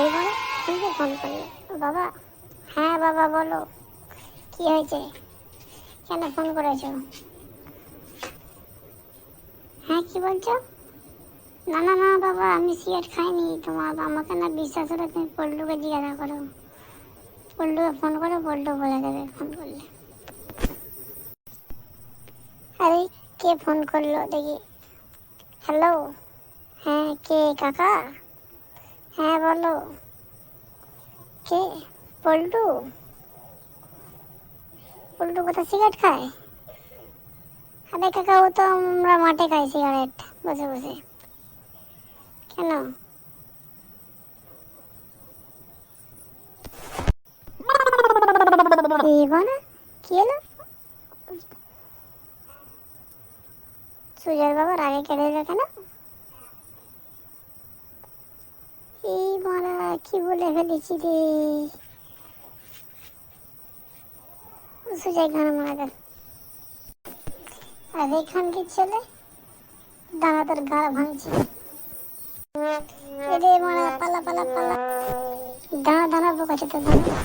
এইবারে তুমি ফোন করলে বাবা? হ্যাঁ বাবা বলো, কি হয়েছে, কেন ফোন করেছো? হ্যাঁ কি বলছো? না না না বাবা, আমি সিগারেট খাইনি। তোমার আমাকে না বিশ্বাস হলে তুমি পল্টুকে জিজ্ঞাসা করো, পল্টুকে ফোন করো, পল্টু বলে দেবে ফোন করলে। আরে কে ফোন করলো দেখি। হ্যালো, হ্যাঁ কে কাকা? হ্যাঁ বলো, কে? পল্টু? পল্টু কোথায় সিগারেট খায়? আরে কাকা, ও তো আমরা মাঠে খাই সিগারেট বসে বসে। কেন? না কি হলো? সুজয় বাবার আগে কেটে দিল কেন? এই মারা, কি বলে ফেলেছি রে। সুজয় গান মারা গেল। আর এখানকার ছেলে দানাদার গাড় ভাঙছে। এরে মারা, পালা পালা পালা, দানা দানা বোকাচ্ছে তো দানা।